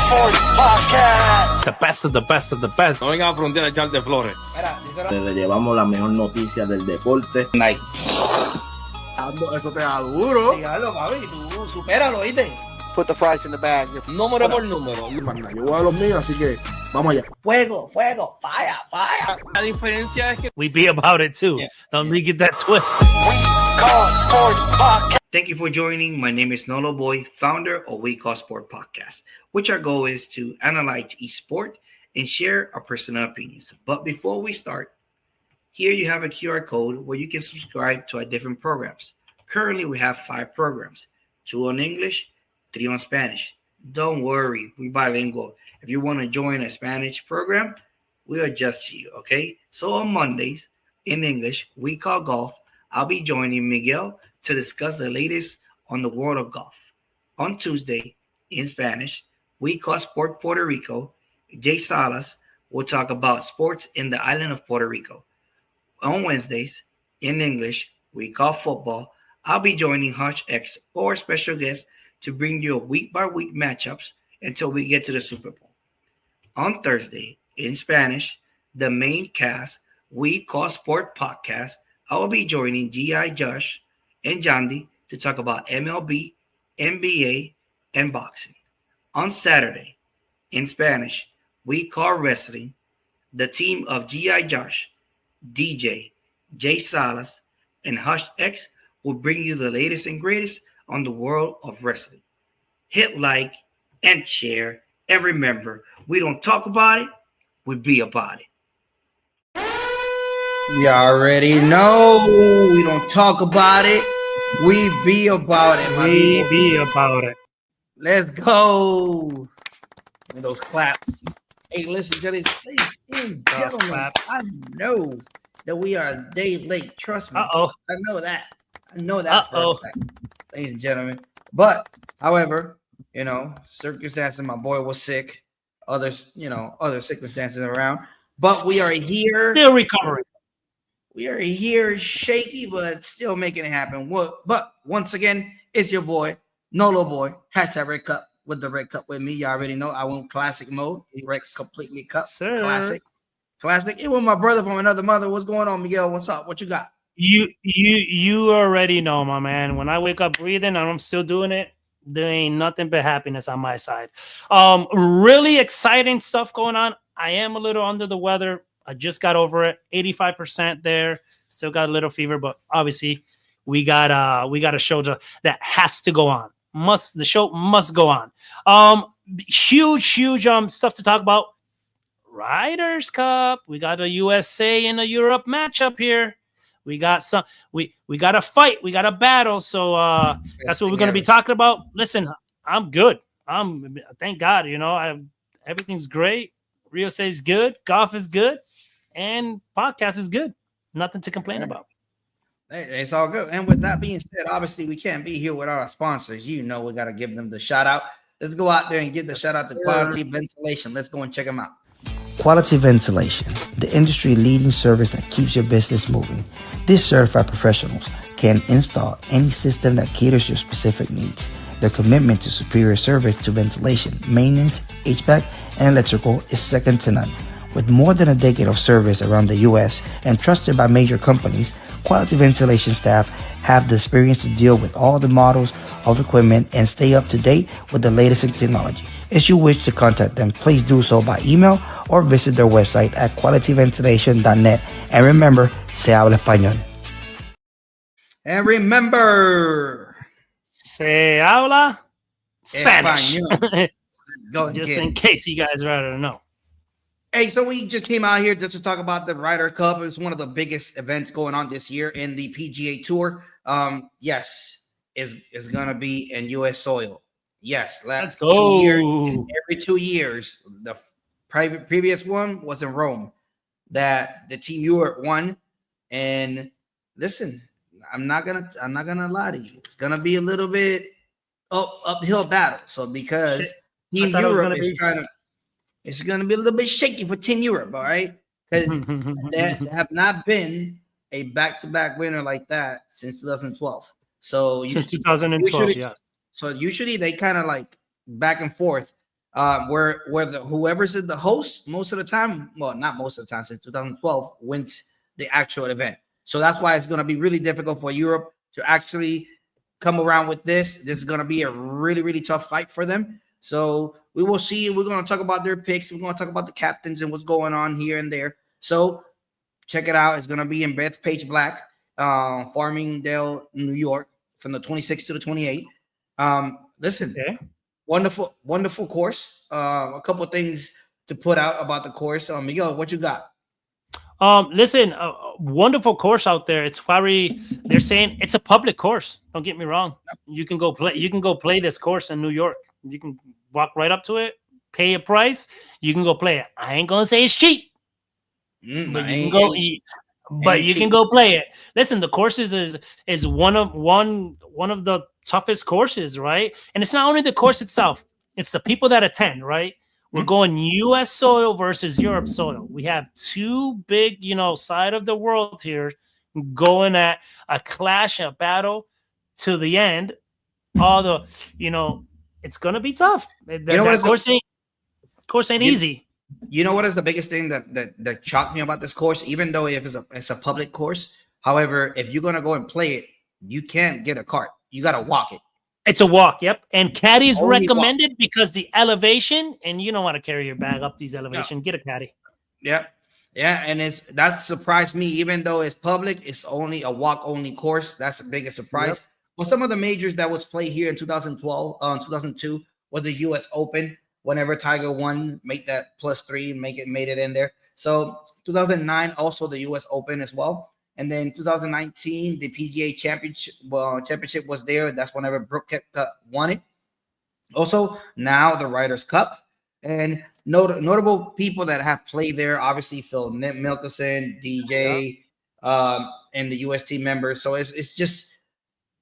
Sports Podcast. The best of the best of the best. No vengan a frontera a echarte flores. Le llevamos la mejor noticia del deporte. Night. Eso te da duro. Dígalo, papi, tú supéralo, ¿viste? Put the fries in the bag. Número por número. Yo voy a los míos, así que vamos allá. Fuego, fuego, fire, fire. La diferencia es que We be about it too. Yeah. Don't we get that twisted. We Call Sports Podcast. Thank you for joining. My name is Nolo Boy, founder of We Call Sport Podcast, which our goal is to analyze each sport and share our personal opinions. But before we start, here you have a QR code where you can subscribe to our different programs. Currently, we have 5 programs, 2 on English, 3 on Spanish. Don't worry, we're bilingual. If you want to join a Spanish program, we adjust to you, okay? So on Mondays, in English, We Call Golf, I'll be joining Miguel to discuss the latest on the world of golf. On Tuesday, in Spanish, We Call Sport Puerto Rico, Jay Salas will talk about sports in the island of Puerto Rico. On Wednesdays, in English, We Call Football, I'll be joining Hush X or special guests to bring you a week-by-week matchups until we get to the Super Bowl. On Thursday, in Spanish, the main cast, We Call Sport Podcast, I will be joining G.I. Josh and Jandy to talk about MLB, NBA, and boxing. On Saturday, in Spanish, We Call Wrestling, the team of G.I. Josh, DJ, Jay Salas, and Hush X will bring you the latest and greatest on the world of wrestling. Hit like and share, and remember, we don't talk about it, we be about it. You already know we don't talk about it. We be about it, my We people. be about it. Let's go. And those claps. Hey, listen to this. Ladies and gentlemen, claps. I know that we are a day late. Trust me. Uh-oh. I know that. I know that for Uh-oh. a fact, ladies and gentlemen. But, however, circumstances, my boy was sick. Others, other circumstances around. But we are here. Still recovering. We are here shaky, but still making it happen. But once again, it's your boy, Nolo Boy, hashtag Red Cup with the Red Cup with me. You already know I went classic mode. Red completely cup. Sir. Classic. It was my brother from another mother. What's going on, Miguel? What's up? What you got? You already know, my man. When I wake up breathing and I'm still doing it, there ain't nothing but happiness on my side. Really exciting stuff going on. I am a little under the weather. I just got over it. 85% there. Still got a little fever, but obviously we got a show that has to go on. The show must go on. Huge stuff to talk about. Ryder Cup. We got a USA and a Europe matchup here. We got we got a fight. We got a battle. So that's what we're going to be talking about. Listen, I'm good. Thank God. Everything's great. Rio says good. Golf is good. And podcast is good. Nothing to complain about. Hey, it's all good. And with that being said, obviously we can't be here without our sponsors. We got to give them the shout out. Let's go out there and give the shout out to Quality Ventilation. Let's go and check them out. Quality Ventilation, the industry-leading service that keeps your business moving. These certified professionals can install any system that caters your specific needs. Their commitment to superior service to ventilation, maintenance, HVAC, and electrical is second to none. With more than a decade of service around the U.S. and trusted by major companies, Quality Ventilation staff have the experience to deal with all the models of equipment and stay up to date with the latest in technology. If you wish to contact them, please do so by email or visit their website at qualityventilation.net. And remember, se habla español. And remember, Se habla Spanish. Go and Just get in it. case you guys rather know. Hey, so we just came out here just to talk about the Ryder Cup. It's one of the biggest events going on this year in the PGA Tour. Yes, is going to be in U.S. soil. Yes, Let's go. 2 years, every 2 years. The previous one was in Rome. That the Team Europe won. And listen, I'm not gonna lie to you. It's gonna be a little bit uphill battle. So because Team Europe is trying to. It's going to be a little bit shaky for Team Europe, all right? Because there have not been a back-to-back winner like that since 2012. So since 2012, usually, yes. So usually they kind of like back and forth Whoever's in the host most of the time, well, not most of the time, since 2012 wins the actual event. So that's why it's going to be really difficult for Europe to actually come around with this. This is going to be a really, really tough fight for them. So we will see. We're going to talk about their picks. We're going to talk about the captains and what's going on here and there. So check it out. It's going to be in Bethpage Black, Farmingdale, New York, from the 26th to the 28th. Listen, Okay. wonderful course. A couple of things to put out about the course. Miguel, what you got? Listen, wonderful course out there. It's probably, they're saying it's a public course. Don't get me wrong. You can go play this course in New York. You can walk right up to it, pay a price. You can go play it. I ain't gonna say it's cheap, but you can go. You can go play it. Listen, the courses is one of the toughest courses, right? And it's not only the course itself; it's the people that attend, right? We're going U.S. soil versus Europe soil. We have two big, side of the world here going at a clash, a battle to the end. It's gonna be tough. Course ain't easy. You know what is the biggest thing that shocked me about this course? Even though it's a public course, however, if you're gonna go and play it, you can't get a cart. You gotta walk it. It's a walk, yep. And caddies Only recommended because the elevation, and you don't want to carry your bag up these elevations. Get a caddy. Yep. Yeah, and that surprised me. Even though it's public, it's only a walk-only course. That's the biggest surprise. Yep. Well, some of the majors that was played here in 2012, 2002 was the U.S. Open. Whenever Tiger won, make that +3, made it in there. So 2009, also the U.S. Open as well. And then 2019, the PGA championship was there. That's whenever Brooke Koepka won it. Also, now the Ryder Cup. And notable people that have played there, obviously Phil Mickelson, DJ, and the U.S. team members. So it's just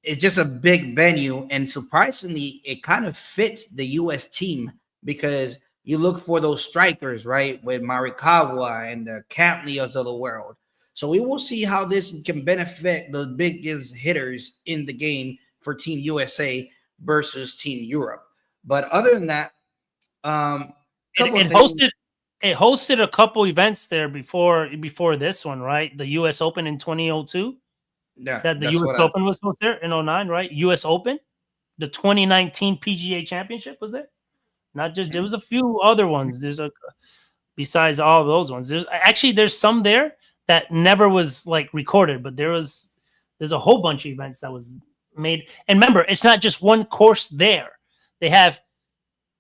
a big venue. And surprisingly, it kind of fits the U.S. team because you look for those strikers, right, with Morikawa and the Cantleys of the world. So we will see how this can benefit the biggest hitters in the game for Team USA versus Team Europe. But other than that, it hosted a couple events there before this one, right? The U.S. Open in 2002. Yeah, that the U.S. Open was there in 2009, right? U.S. Open, the 2019 PGA Championship was there. Not just there was a few other ones. Besides all of those ones. There's some there that never was like recorded, but there's a whole bunch of events that was made. And remember, it's not just one course there. They have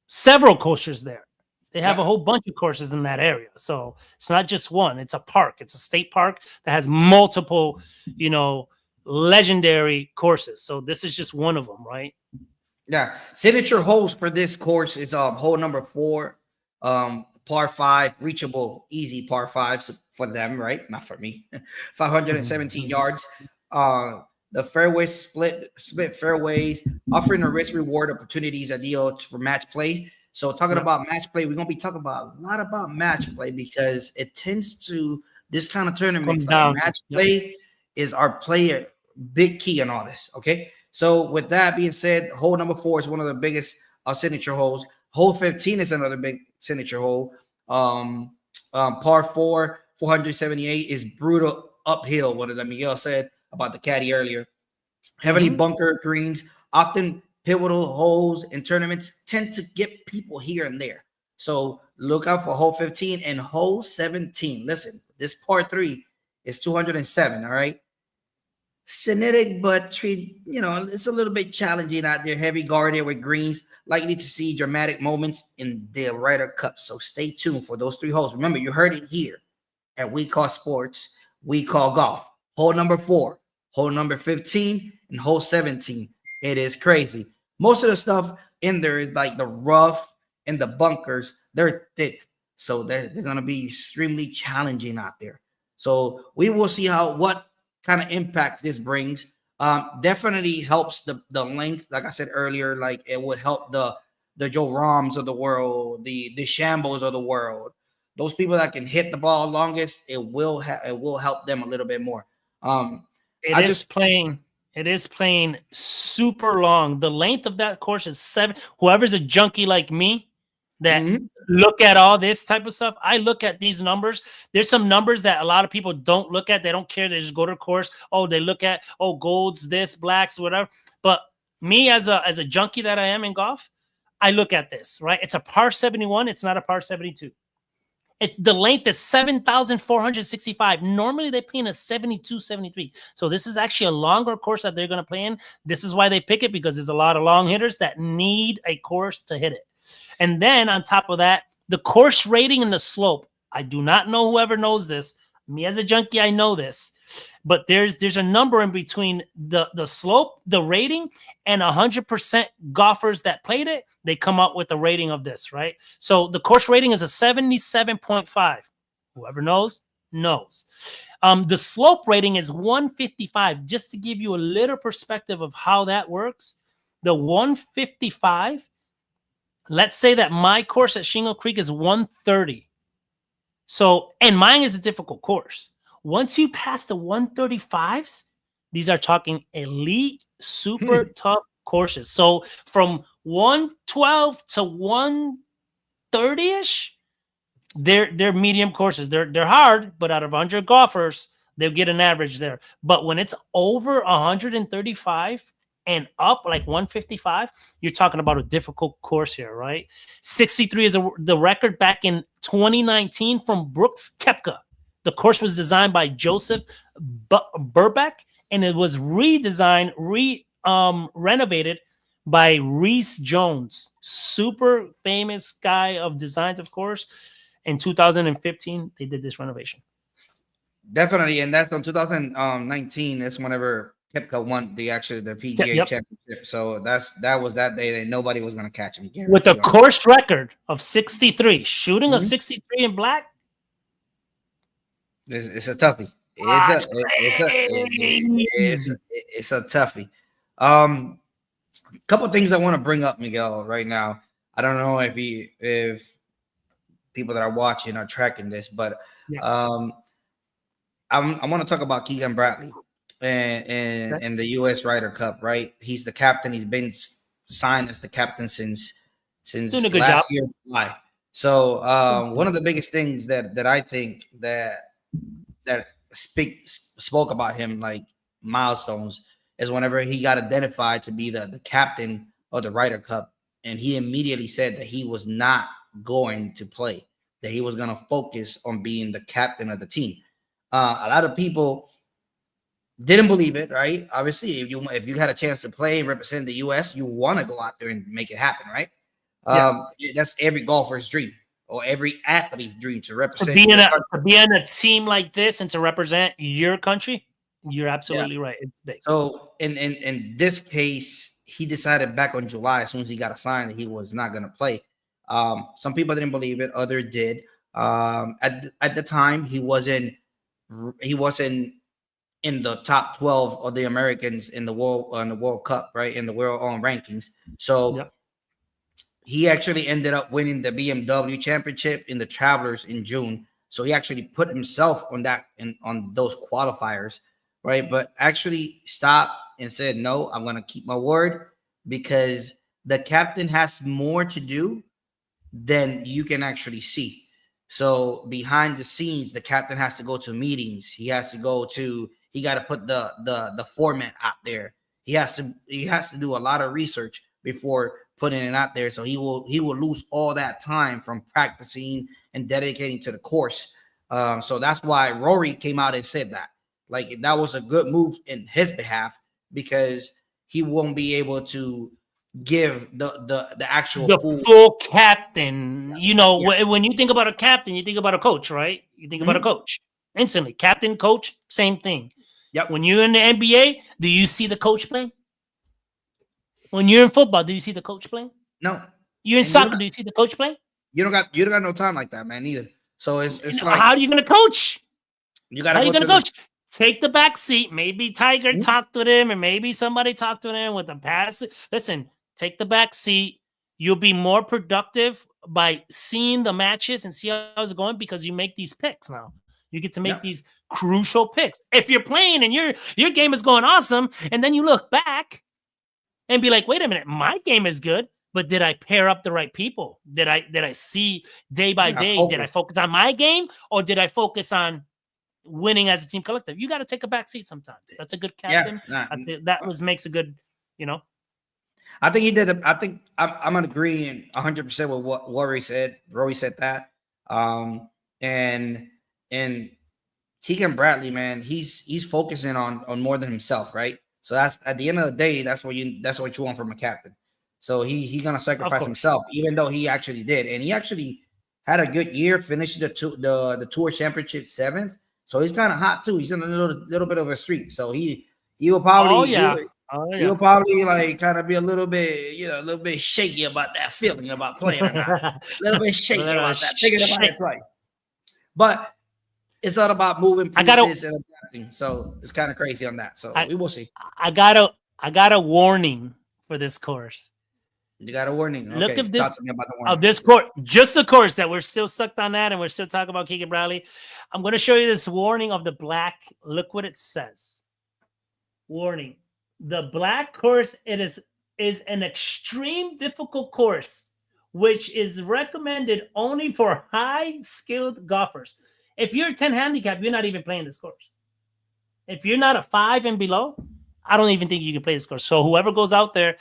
several courses there. They have a whole bunch of courses in that area. So it's not just one. It's a park. It's a state park that has multiple, legendary courses. So this is just one of them, right? Yeah. Signature holes for this course is hole number 4, par 5, reachable, easy par 5s for them, right? Not for me. 517 yards. The fairways split fairways, offering a risk reward opportunities ideal for match play. So talking about match play, we're gonna be talking about a lot about match play because it tends to this kind of tournament. Like match play is our player big key in all this. Okay. So with that being said, hole number 4 is one of the biggest signature holes. Hole 15 is another big signature hole. Par 4, 478 is brutal uphill. What did Miguel said about the caddy earlier. Heavily bunker greens, often pivotal holes in tournaments tend to get people here and there. So look out for hole 15 and hole 17. Listen, this par 3 is 207. All right. Scenic, but it's a little bit challenging out there. Heavy guarded with greens, likely to see dramatic moments in the Ryder Cup. So stay tuned for those 3 holes. Remember, you heard it here at We Call Sports, We Call Golf. Hole number 4, hole number 15, and hole 17. It is crazy. Most of the stuff in there is like the rough and the bunkers. They're thick, so they're going to be extremely challenging out there. So we will see what kind of impact this brings. Definitely helps the length. Like I said earlier, like it would help the Joe Rahms of the world, the Shambos of the world. Those people that can hit the ball longest, it will help them a little bit more. It is playing super long. The length of that course is 7. Whoever's a junkie like me, that look at all this type of stuff. I look at these numbers. There's some numbers that a lot of people don't look at. They don't care. They just go to the course. Oh, they look at, golds, this, blacks, whatever. But me as a junkie that I am in golf, I look at this, right? It's a par 71. It's not a par 72. It's the length is 7,465. Normally they play in a 72, 73. So this is actually a longer course that they're going to play in. This is why they pick it, because there's a lot of long hitters that need a course to hit it. And then on top of that, the course rating and the slope. I do not know whoever knows this. Me as a junkie, I know this. But there's a number in between the slope, the rating, and 100% golfers that played it. They come up with a rating of this, right? So the course rating is a 77.5. Whoever knows, knows. The slope rating is 155. Just to give you a little perspective of how that works, the 155, let's say that my course at Shingle Creek is 130. So, and mine is a difficult course. Once you pass the 135s, these are talking elite, super tough courses. So from 112 to 130-ish, they're medium courses. They're hard, but out of 100 golfers, they'll get an average there. But when it's over 135 and up, like 155, you're talking about a difficult course here, right? 63 is the record back in 2019 from Brooks Koepka. The course was designed by Joseph Burbeck, and it was redesigned, renovated by Reese Jones, super famous guy of designs, of course. In 2015, they did this renovation. Definitely, and that's on 2019. That's whenever Koepka won the PGA championship. So that was that day that nobody was going to catch him. With a course record of 63, shooting a 63 in black. It's a toughie. It's a toughie. Couple things I want to bring up, Miguel, right now. I don't know if people that are watching are tracking this, but I want to talk about Keegan Bradley and the U.S. Ryder Cup. Right, he's the captain. He's been signed as the captain since last year, July. So one of the biggest things that I think that spoke about him, like milestones, is whenever he got identified to be the captain of the Ryder Cup, and he immediately said that he was not going to play, that he was going to focus on being the captain of the team. A lot of people didn't believe it, right? Obviously, if you had a chance to play and represent the U.S., you want to go out there and make it happen, right? That's every golfer's dream, or every athlete's dream, to represent. To be in a team like this and to represent your country, you're absolutely right. It's big. So in this case, he decided back on July, as soon as he got assigned, that he was not going to play. Some people didn't believe it, others did. At the time, he wasn't in the top 12 of the Americans in the World Cup, right? In the world rankings. So he actually ended up winning the BMW championship in the Travelers in June. So he actually put himself on those qualifiers, right? But actually stopped and said, no, I'm going to keep my word, because the captain has more to do than you can actually see. So behind the scenes, the captain has to go to meetings. He got to put the format out there. He has to do a lot of research before putting it out there. So he will lose all that time from practicing and dedicating to the course. So that's why Rory came out and said that. Like, that was a good move in his behalf, because he won't be able to give the actual full captain. You know, when you think about a captain, you think about a coach, right? You think about a coach instantly. Captain, coach, same thing. Yep. When you're in the NBA, do you see the coach playing? When you're in football, do you see the coach playing? No. You're in soccer, do you see the coach playing? You don't got no time like that, man, either. So it's like, how are you gonna coach? How are you gonna coach? Take the back seat. Maybe Tiger talked to him, and maybe somebody talked to him with a pass. Listen, take the back seat. You'll be more productive by seeing the matches and see how it's going, because you make these picks now. You get to make these crucial picks. If you're playing and your game is going awesome, and then you look back and be like, wait a minute, my game is good. but did I pair up the right people? Did I see day by Yeah, day? Did I focus on my game, or did I focus on winning as a team collective? You got to take a back seat sometimes. That's a good captain. I think that makes a good, I think he did. I think I'm gonna agree 100% with what Rory said. Rory said that. And Keegan Bradley, man, he's focusing on more than himself, right? So that's at the end of the day, that's what you want from a captain. So he's gonna sacrifice himself, even though he actually did, and he actually had a good year, finished the tour championship 7th. So he's kind of hot too. He's in a little bit of a streak. So he will probably he'll probably like kind of be a little bit shaky about that feeling about playing or not. A little bit shaky about that. Thinking about it twice. But it's all about moving pieces and adapting. So it's kind of crazy on that. So we will see. I got a warning for this course. You got a warning. Look okay. at this Talk to me about the warning. of this course, just the course that we're still stuck on that, and we're still talking about Keegan Bradley. I'm going to show you this warning of the black. Look what it says. Warning: the black course is an extreme difficult course, which is recommended only for high skilled golfers. If you're a 10 handicap, you're not even playing this course. If you're not a 5 and below, I don't even think you can play this course. So whoever goes out there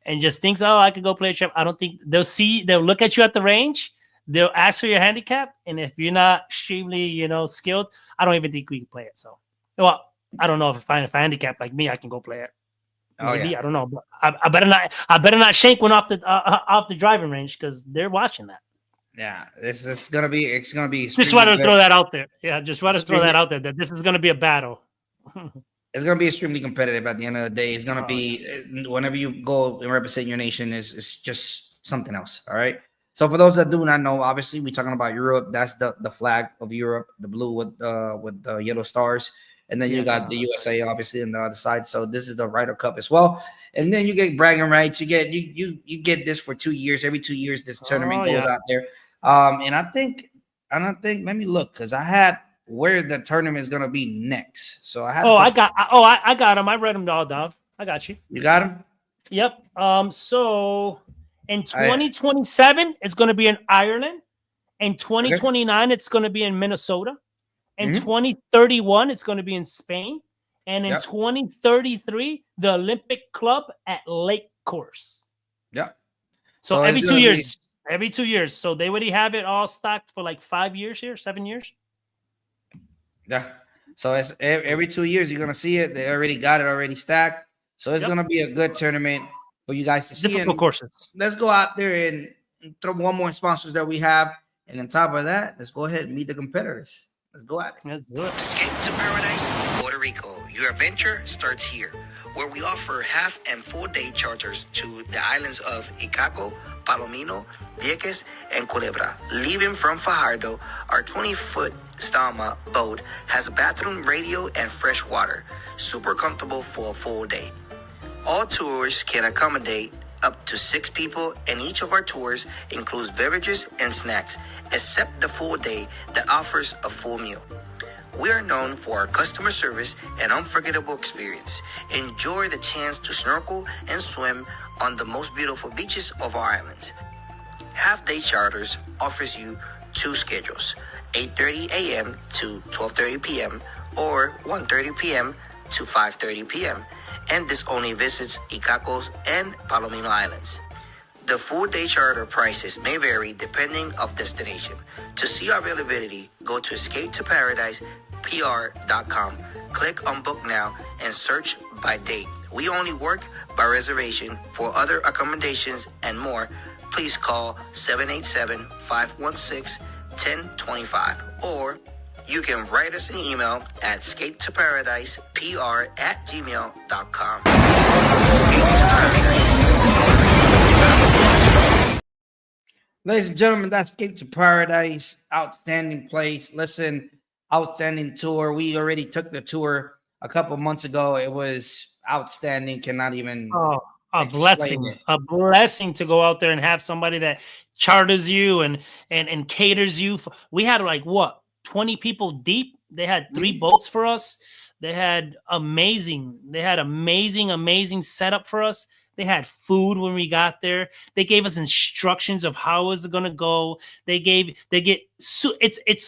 and just thinks, oh, I could go play a trip, I don't think they'll look at you at the range, they'll ask for your handicap, and if you're not extremely, skilled, I don't even think we can play it. So, well, I don't know if a handicap like me, I can go play it. Maybe I don't know, but I better not shank one off the driving range because they're watching that. Yeah, it's gonna be. Just wanted to throw that out there. Yeah, just wanted to throw that out there that this is gonna be a battle. It's gonna be extremely competitive at the end of the day. It's gonna be whenever you go and represent your nation is just something else. All right. So for those that do not know, obviously we're talking about Europe. That's the flag of Europe, the blue with the yellow stars, and then you got the USA obviously on the other side. So this is the Ryder Cup as well. And then you get bragging rights. You get this for 2 years. Every 2 years, this tournament goes out there. And I think. Let me look because I had where the tournament is gonna be next. So I had. I got them. I read them all down. I got you. You got them. Yep. So in 2027, it's gonna be in Ireland. In 2029, it's gonna be in Minnesota. In 2031, it's gonna be in Spain. And in 2033, the Olympic Club at Lake Course. Yeah. So every 2 years. Every 2 years. So they already have it all stacked for like 5 years here, 7 years. Yeah. So it's every 2 years you're gonna see it. They already got it already stacked. So it's gonna be a good tournament for you guys to see. Difficult courses. Let's go out there and throw one more sponsors that we have. And on top of that, let's go ahead and meet the competitors. Let's go at it. Let's do it. Escape to Paradise, Puerto Rico. Your adventure starts here, where we offer half and full day charters to the islands of Icaco, Palomino, Vieques, and Culebra. Leaving from Fajardo, our 20-foot Stama boat has a bathroom, radio, and fresh water. Super comfortable for a full day. All tours can accommodate up to 6 people, and each of our tours includes beverages and snacks, except the full day that offers a full meal. We are known for our customer service and unforgettable experience. Enjoy the chance to snorkel and swim on the most beautiful beaches of our islands. Half-day charters offers you 2 schedules, 8:30 a.m. to 12:30 p.m. or 1:30 p.m. to 5:30 p.m. And this only visits Icacos and Palomino Islands. The full day charter prices may vary depending of destination. To see our availability, go to escapetoparadisepr.com. Click on book now and search by date. We only work by reservation. For other accommodations and more, please call 787-516-1025 or you can write us an email at escapetoparadisepr@gmail.com. Escape to Paradise. Ladies and gentlemen, that's Escape to Paradise. Outstanding place. Listen, outstanding tour. We already took the tour a couple months ago. It was outstanding. Cannot even. A blessing to go out there and have somebody that charters you and caters you. We had 20 people deep. They had 3 boats for us. They had amazing setup for us. They had food when we got there. They gave us instructions of how it was going to go. It's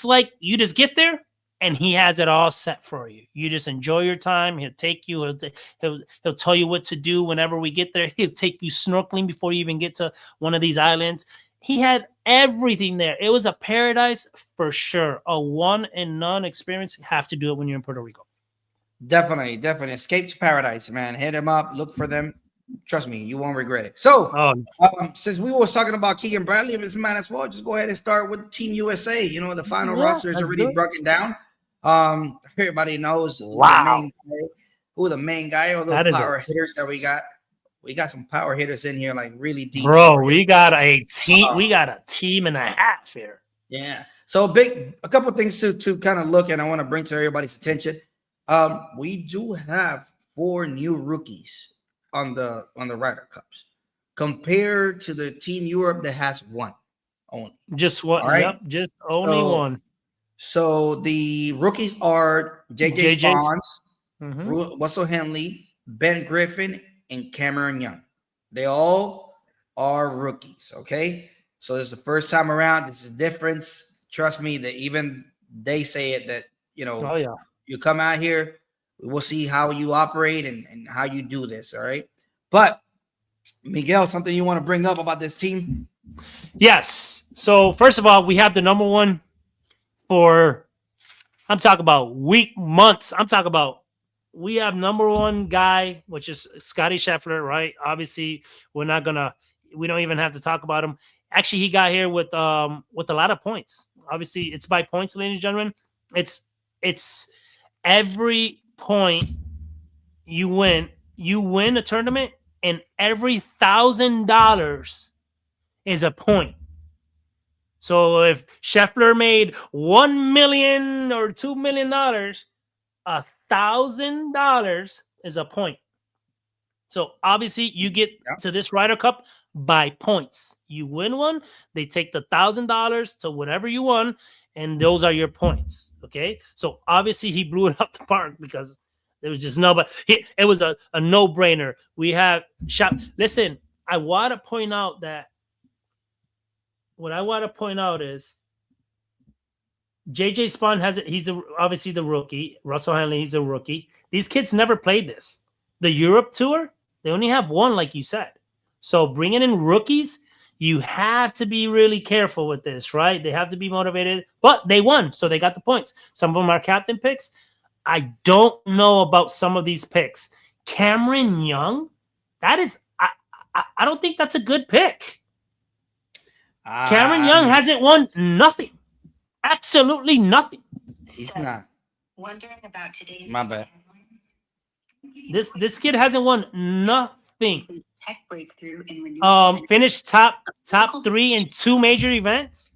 like you just get there and he has it all set for you. You just enjoy your time. He'll take you. He'll tell you what to do whenever we get there. He'll take you snorkeling before you even get to one of these islands. He had everything there. It was a paradise for sure. A one and none experience. You have to do it when you're in Puerto Rico. Definitely. Escape to paradise, man. Hit them up. Look for them. Trust me, you won't regret it. So, since we was talking about Keegan Bradley, if it's might as well just go ahead and start with Team USA. You know, the final roster is already broken down. Everybody knows who the main guy or the power hitters that we got. We got some power hitters in here, like really deep. Bro, we got a team. We got a team and a half here. Yeah. So a couple of things to kind of look at. I want to bring to everybody's attention. We do have 4 new rookies on the Ryder Cups compared to the Team Europe that has 1 only. Just one. Right? Yep, just only one. So the rookies are JJ Spahns, Russell Henley, Ben Griffin, and Cameron Young. They all are rookies. Okay. So this is the first time around. This is difference. Trust me that even they say it that, you know, you come out here, we'll see how you operate and how you do this. All right. But Miguel, something you want to bring up about this team? Yes. So first of all, we have the number one I'm talking about months. I'm talking about we have number one guy, which is Scotty Scheffler, right? Obviously, we don't even have to talk about him. Actually, he got here with a lot of points. Obviously, it's by points, ladies and gentlemen. It's every point you win a tournament, and every $1,000 is a point. So if Scheffler made $1 million or $2 million, $1,000 is a point. So obviously you get to this Ryder Cup by points. You win one, they take the $1,000 to whatever you won, and those are your points. Okay. So obviously he blew it up the park because there was just it was a no-brainer. We have listen, I want to point out that what I want to point out is JJ Spahn he's obviously the rookie. Russell Henley, he's a rookie. These kids never played this. The Europe tour, they only have one, like you said. So bringing in rookies, you have to be really careful with this, right? They have to be motivated, but they won, so they got the points. Some of them are captain picks. I don't know about some of these picks. Cameron Young, that is, I don't think that's a good pick. Cameron Young hasn't won nothing. Absolutely nothing. He's not. Wondering about today's My bad. This kid hasn't won nothing. Tech breakthrough in renewable Finished top 3 in 2 major events.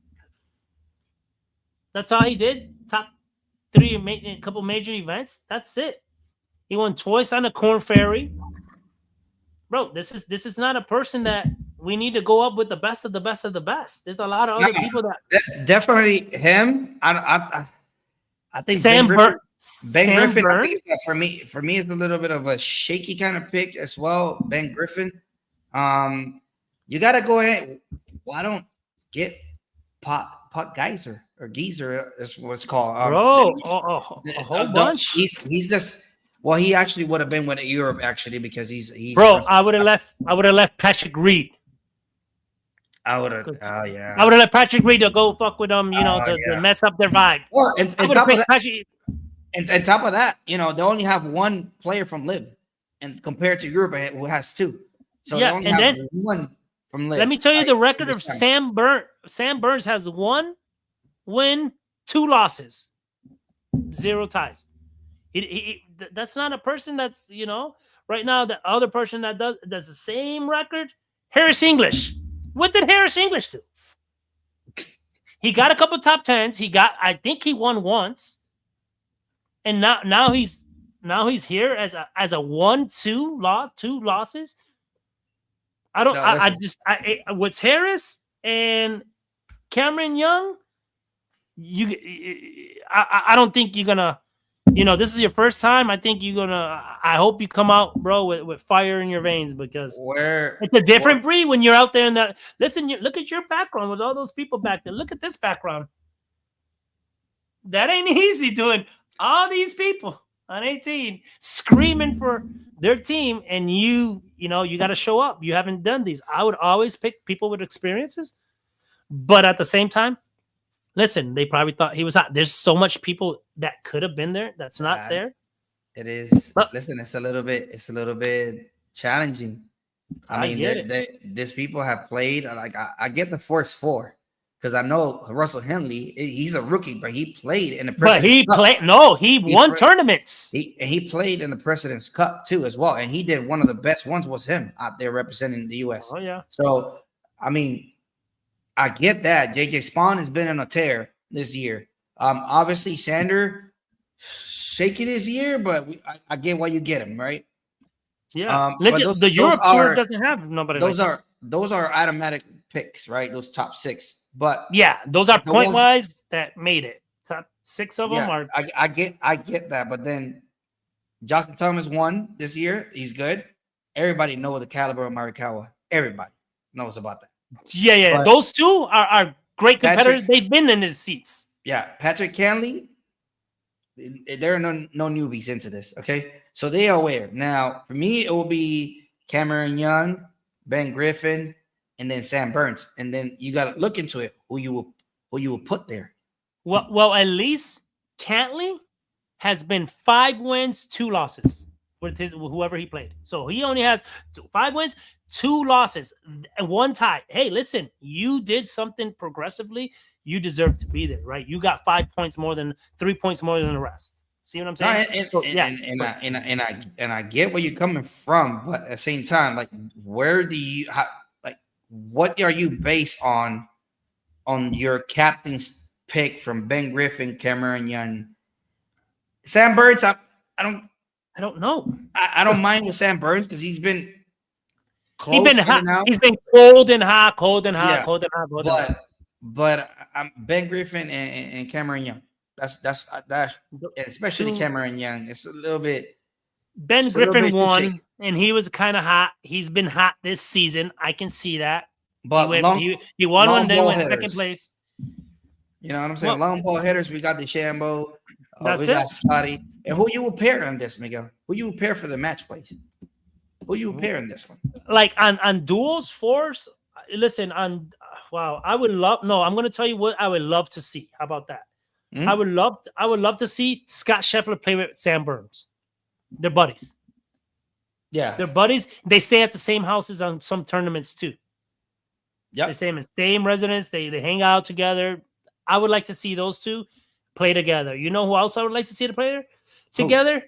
That's all he did. Top 3 in a couple major events. That's it. He won twice on the Corn Ferry. Bro, this is not a person that we need to go up with the best of the best of the best. There's a lot of other people that definitely him. I think Ben Griffin. I think for me, it's a little bit of a shaky kind of pick as well. Ben Griffin. You got to go ahead. Why don't get Pot Geyser or Geezer is what's called. A whole bunch. He's just. Well, he actually would have been with Europe actually because he's. Bro, I would have left Patrick Reed. I would have. Oh yeah. I would have let Patrick Reed to go fuck with them, to mess up their vibe. Well, and top of that, they only have 1 player from LIV, and compared to Europe, who has 2. So they only have 1 from LIV. Let me tell you the record of Sam Burns. Sam Burns has 1 win, 2 losses, 0 ties. That's not a person that's, right now, the other person that does the same record, Harris English. What did Harris English do? He got a couple top 10s. I think he won once. And now he's here as a 1-2 2 losses. What's Harris and Cameron Young, I don't think you're gonna this is your first time. I think you're gonna. I hope you come out, bro, with fire in your veins because it's a different breed when you're out there in that. Listen, look at your background with all those people back there. Look at this background. That ain't easy doing all these people on 18 screaming for their team, and you got to show up. You haven't done these. I would always pick people with experiences, but at the same time, listen, they probably thought he was hot. There's so much people that could have been there that's not there. It is. Listen, it's a little bit challenging. I mean, these people have played. Like I get the first four because I know Russell Henley. He's a rookie, but he played in the President's Cup. He won tournaments. He played in the President's Cup too as well, and he did one of the best ones. Was him out there representing the U.S. Oh yeah. So I mean, I get that. JJ Spawn has been on a tear this year. Obviously Sander shaking his year, but I get why you get him, right? Yeah. The Europe tour doesn't have nobody. Those are automatic picks, right? Those top 6. But yeah, those are point wise that made it. Top 6 of them are. I get that, but then Justin Thomas won this year. He's good. Everybody knows the caliber of Morikawa. Everybody knows about that. Yeah. But those two are great competitors. They've been in his seats. Yeah, Patrick Cantley. There are no newbies into this. Okay, so they are aware. Now, for me, it will be Cameron Young, Ben Griffin, and then Sam Burns, and then you got to look into it. Who you will put there? Well, at least Cantley has been 5 wins, 2 losses with whoever he played. So he only has 5 wins, 2 losses, and 1 tie. Hey, listen, you did something progressively. You deserve to be there, right? You got 5 points more than 3 points more than the rest. See what I'm saying? And I get where you're coming from, but at the same time, like, where do you what are you based on your captain's pick from Ben Griffin, Cameron Young, Sam Burns? I don't know. I don't mind with Sam Burns because he's been close. He's been hot. He's been cold and hot. But Ben Griffin and Cameron Young. That's especially Cameron Young. It's a little bit. Ben Griffin won, and he was kind of hot. He's been hot this season. I can see that. But he won one, then went second place. You know what I'm saying? Long ball hitters. We got DeChambeau. That's we got Scotty. And who you will pair on this, Miguel? Who you will pair for the match plays? Who you will pair in this one? Like on duels, fours. Listen, I would love. No, I'm going to tell you what I would love to see. How about that? Mm-hmm. I would love to see Scott Scheffler play with Sam Burns. They're buddies. Yeah, they're buddies. They stay at the same houses on some tournaments too. Yeah, they stay in the same residence. They hang out together. I would like to see those two play together. You know who else I would like to see the player together?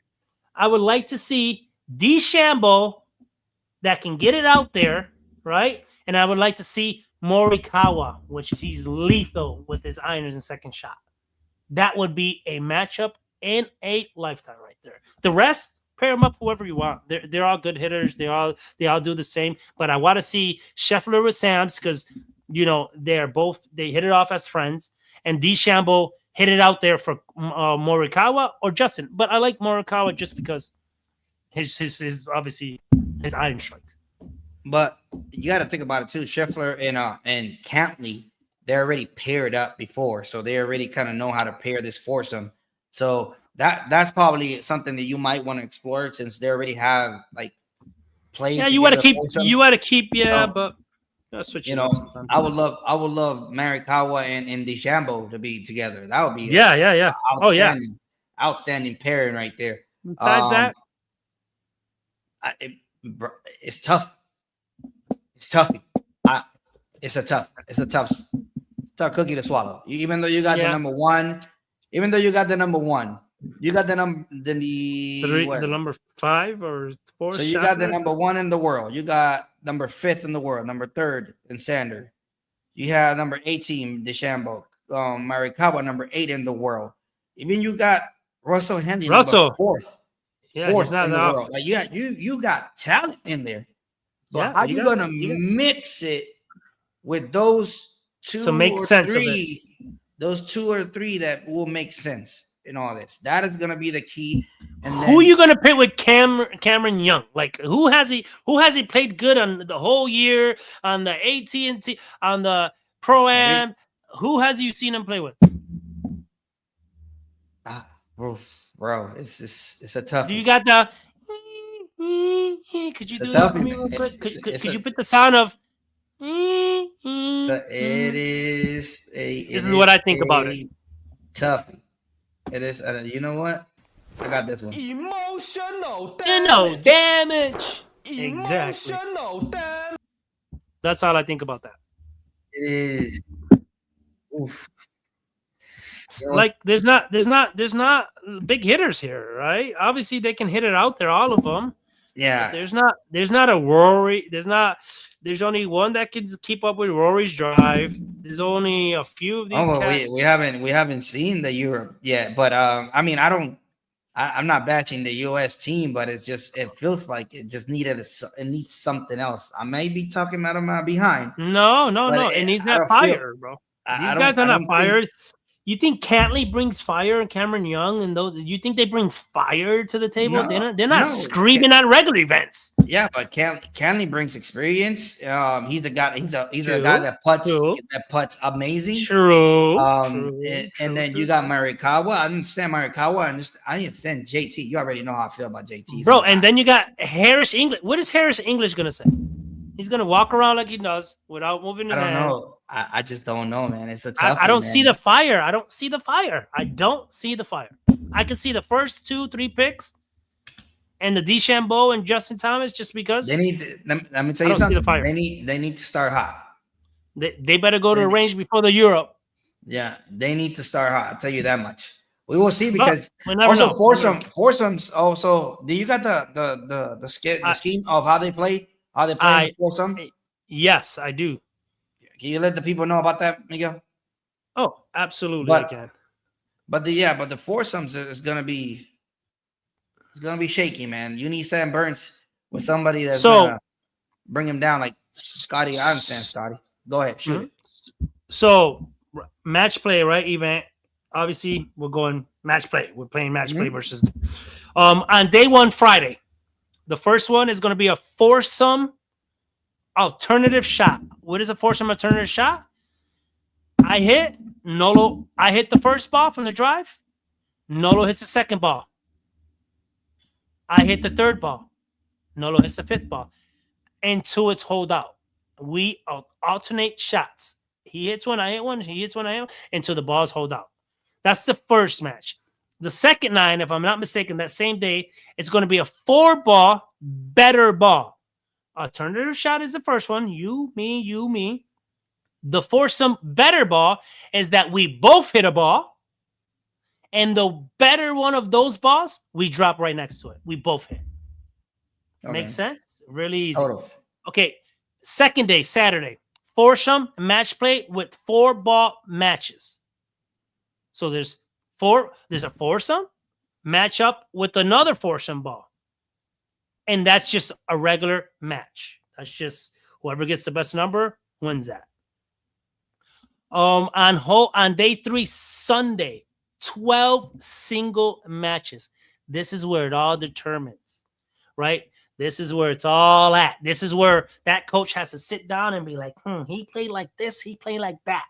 I would like to see DeChambeau that can get it out there, right? And I would like to see Morikawa, which he's lethal with his irons and second shot. That would be a matchup in a lifetime right there. The rest, pair them up whoever you want. They're all good hitters. They all do the same. But I want to see Scheffler with Sams because they hit it off as friends, and DeChambeau hit it out there for Morikawa or Justin. But I like Morikawa just because his obviously his iron strikes. But you got to think about it too. Scheffler and Cantley, they're already paired up before, so they already kind of know how to pair this foursome. So that's probably something that you might want to explore since they already have like played. Yeah, you want to keep. But that's what I would love Morikawa and DeChambeau to be together. That would be yeah. Outstanding pairing right there. Besides that, it's tough. It's tough. It's a tough cookie to swallow. Even though you got the number one, you got the number 5 or 4. So you got the number 1 in the world. You got number 5th in the world, number 3rd in Sander. You have number 18 DeChambeau, Morikawa number 8 in the world. Even you got Russell Henley number 4th. Yeah, he's not in the off. world. Like you got talent in there. But yeah, how you gonna mix it with those 2 to make or sense 3? Of it. Those 2 or 3 that will make sense. in all this. That is gonna be the key. And Who you gonna pick with Cameron Young? Like who has he played good on the whole year on the AT&T on the Pro Am? Who has you seen him play with? Bro, it's a tough. Do you got the? Could you do that for me real quick? Could you put the sound of? It is a. This is what I think about it. Toughie. It is. You know what? I got this one. Emotional damage. Exactly. That's all I think about that. It is. Oof. Like there's not big hitters here, right? Obviously they can hit it out there, all of them. Yeah. But there's not a Rory. There's only one that can keep up with Rory's drive. There's only a few of these cats. we haven't seen the Europe yet, but I mean I'm not bashing the US team, but it feels like it just needs something else. I may be talking out of my behind. No. It needs that fire, bro. These guys are not fired. You think Cantley brings fire and Cameron Young and those? You think they bring fire to the table? No, they're not screaming at regular events. Yeah, but Cantley brings experience. He's a guy. He's a guy that puts amazing. True. And then you got Morikawa. I understand Morikawa. I understand JT. You already know how I feel about JT, bro. And then you got Harris English. What is Harris English gonna say? He's gonna walk around like he does without moving his hands. I don't know. I just don't know, man. It's a tough. I don't see the fire. I don't see the fire. I can see the first 2-3 picks, and the DeChambeau and Justin Thomas just because they need. Let me tell you something. The they need to start hot. They better go to the range before the Europe. Yeah, they need to start hot. I'll tell you that much. We will see because also foursomes. Also, do you got the scheme of how they play? How they play in the foursome? Yes, I do. Can you let the people know about that, Miguel? Oh, absolutely, I can. But the foursomes is gonna be shaky, man. You need Sam Burns with somebody that's gonna bring him down, like Scotty. I understand, Scotty. Go ahead, shoot it. So match play, right? Event. Obviously, we're going match play. We're playing match play versus on day one, Friday. The first one is going to be a foursome alternative shot. What is a foursome alternative shot? I hit the first ball from the drive. Nolo hits the second ball. I hit the third ball. Nolo hits the fifth ball. Until it's hold out. We alternate shots. He hits one, I hit one. He hits one, I hit one. Until the balls hold out. That's the first match. The second 9, if I'm not mistaken, that same day, it's going to be a 4-ball, better ball. Alternative shot is the first one. You, me. The foursome better ball is that we both hit a ball, and the better one of those balls, we drop right next to it. We both hit. Okay. Makes sense? Really easy. Total. Okay. Second day, Saturday. Foursome match play with 4-ball matches. So there's a foursome match up with another foursome ball. And that's just a regular match. That's just whoever gets the best number wins that. On day 3, Sunday, 12 single matches. This is where it all determines, right? This is where it's all at. This is where that coach has to sit down and be like, he played like this, he played like that.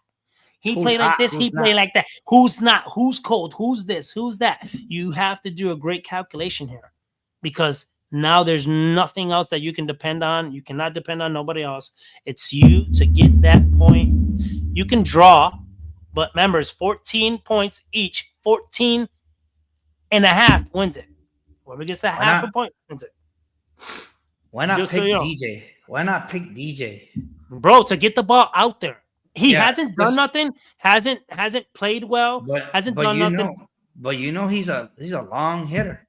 He played like this, he played like that. Who's not? Who's cold? Who's this? Who's that? You have to do a great calculation here because now there's nothing else that you can depend on. You cannot depend on nobody else. It's you to get that point. You can draw, but remember, it's 14 points each. 14 and a half wins it. Whoever gets a half a point wins it. Why not pick DJ? Why not pick DJ? Bro, to get the ball out there. He hasn't done nothing, hasn't played well, hasn't done nothing. But he's a long hitter.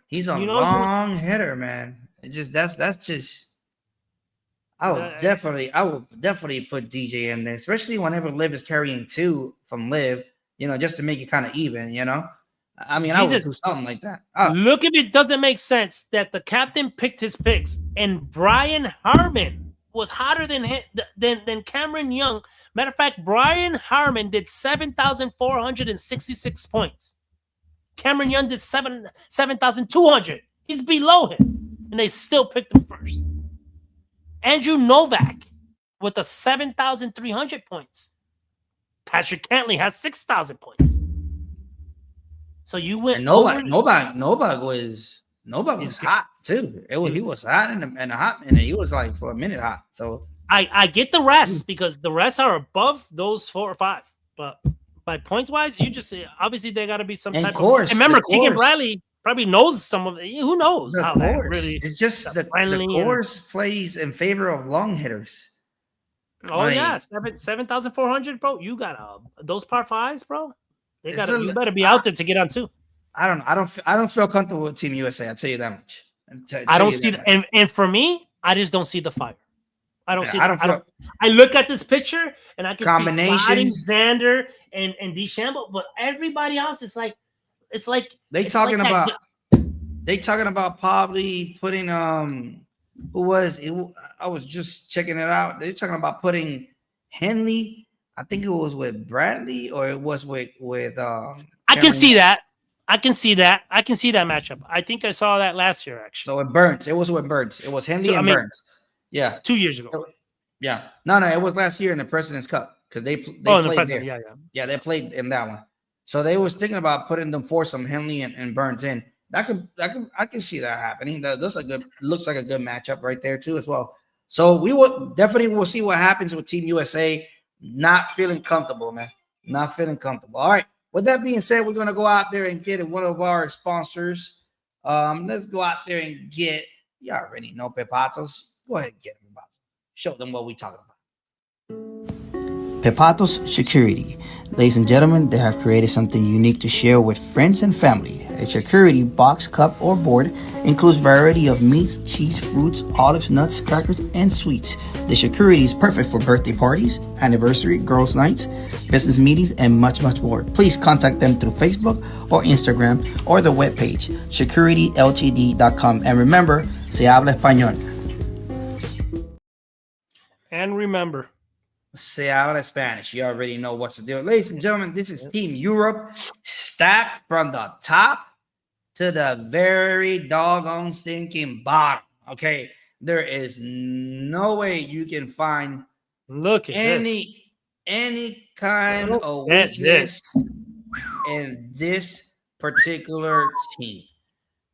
He's a long hitter, man. It just that's just I would definitely put DJ in there, especially whenever Liv is carrying 2 from Liv, just to make it kind of even, I mean, I would do something like that. Look, if it doesn't make sense that the captain picked his picks and Brian Harmon was hotter than Cameron Young. Matter of fact, Brian Harman did 7,466 points. Cameron Young did 7,200. He's below him, and they still picked him first. Andrew Novak with the 7,300 points. Patrick Cantley has 6,000 points. So you went. And Novak was hot too. He was hot in a hot minute. He was like for a minute hot. So I get the rest because the rest are above those 4 or 5, but by points wise, you just obviously there got to be some type of. And remember, Keegan Bradley probably knows some of it. Who knows how that really? It's just the course plays in favor of long hitters. Oh yeah, 7,400, bro. You got those par 5s, bro. You better be out there to get on too. I don't feel comfortable with Team USA. I'll tell you that much. I don't see that. And for me, I just don't see the fire. I don't see. I look at this picture and I can see Xander and DeChambeau, but everybody else is like, they talking about probably putting who was it? I was just checking it out. They're talking about putting Henley. I think it was with Bradley or it was with I can see that. I can see that matchup. I think I saw that last year actually. So it Burns. It was with Burns. It was Henley and Burns. Yeah. 2 years ago. Yeah. No, it was last year in the President's Cup because they played there. Yeah, they played in that one. So they was thinking about putting them for some Henley and Burns in. I can see that happening. That looks like a good matchup right there too as well. So we will definitely see what happens with Team USA. Not feeling comfortable, man. Not feeling comfortable. All right. With that being said, we're gonna go out there and get one of our sponsors. Let's go out there and get. You already know Pepatos. Go ahead and get them. Show them what we're talking about. Pepatos Security. Ladies and gentlemen, they have created something unique to share with friends and family. A security box, cup, or board includes variety of meats, cheese, fruits, olives, nuts, crackers, and sweets. The security is perfect for birthday parties, anniversary, girls' nights, business meetings, and much, much more. Please contact them through Facebook or Instagram or the webpage, securityltd.com. And remember, se habla español. And remember, se habla Spanish. You already know what's the deal. Ladies and gentlemen, this is Team Europe, stacked from the top to the very doggone stinking bottom. Okay, there is no way you can find any kind of weakness in this particular team.